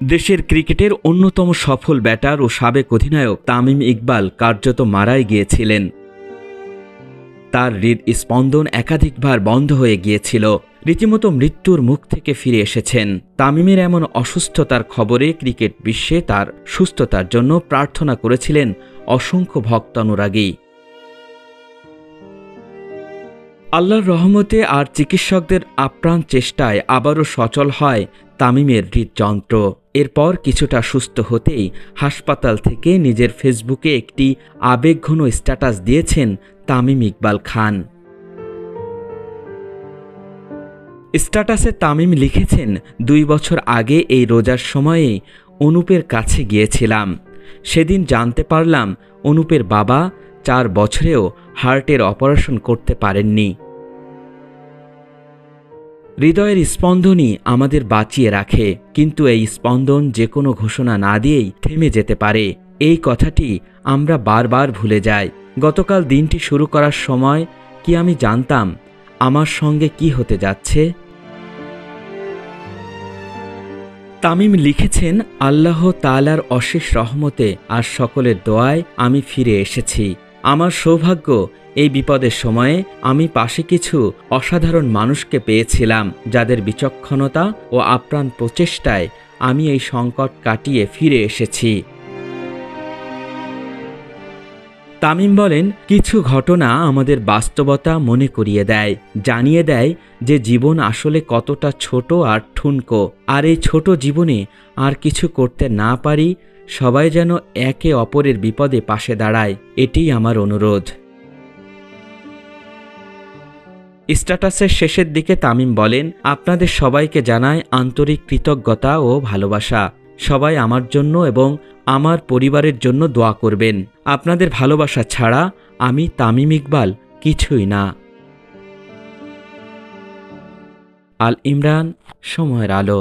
দেশের ক্রিকেটের অন্যতম সফল ব্যাটার ও সাবেক অধিনায়ক তামিম ইকবাল কার্যত মারাই গিয়েছিলেন। তার হৃদস্পন্দন একাধিকবার বন্ধ হয়ে গিয়েছিল, রীতিমতো মৃত্যুর মুখ থেকে ফিরে এসেছেন। তামিমের এমন অসুস্থতার খবরে ক্রিকেট বিশ্বে তার সুস্থতার জন্য প্রার্থনা করেছিলেন অসংখ্য ভক্তানুরাগী। আল্লাহর রহমতে আর চিকিৎসকদের আপ্রাণ চেষ্টায় আবারও সচল হয় তামিমের হৃদযন্ত্র। এরপর কিছুটা সুস্থ হতেই হাসপাতাল থেকে নিজের ফেসবুকে একটি আবেগঘন স্ট্যাটাস দিয়েছেন তামিম ইকবাল খান। স্ট্যাটাসে তামিম লিখেছেন, 2 বছর আগে এই রোজার সময়ে অনুপের কাছে গিয়েছিলাম। সেদিন জানতে পারলাম অনুপের বাবা 4 বছরেও হার্টের অপারেশন করতে পারেননি। হৃদয়ের স্পন্দনই আমাদের বাঁচিয়ে রাখে, কিন্তু এই স্পন্দন যে কোনো ঘোষণা না দিয়েই থেমে যেতে পারে। এই কথাটি আমরা বারবার ভুলে যাই। গতকাল দিনটি শুরু করার সময় কি আমি জানতাম আমার সঙ্গে কি হতে যাচ্ছে? তামিম লিখেছেন, আল্লাহ তাআলার অশেষ রহমতে আর সকলের দোয়ায় আমি ফিরে এসেছি। আমার সৌভাগ্য, এই বিপদের সময়ে আমি পাশে কিছু অসাধারণ মানুষকে পেয়েছিলাম, যাদের বিচক্ষণতা ও আপ্রাণ প্রচেষ্টায় আমি এই সংকট কাটিয়ে ফিরে এসেছি। তামিম বলেন, কিছু ঘটনা আমাদের বাস্তবতা মনে করিয়ে দেয়, জানিয়ে দেয় যে জীবন আসলে কতটা ছোট আর ঠুনকো। আর এই ছোট জীবনে আর কিছু করতে না পারি, সবাই যেন একে অপরের বিপদে পাশে দাঁড়ায়, এটিই আমার অনুরোধ। স্ট্যাটাসের শেষের দিকে তামিম বলেন, আপনাদের সবাইকে জানাই আন্তরিক কৃতজ্ঞতা ও ভালোবাসা। সবাই আমার জন্য এবং আমার পরিবারের জন্য দোয়া করবেন। আপনাদের ভালোবাসা ছাড়া আমি তামিম ইকবাল কিছুই না। আল ইমরান, সময়ের আলো।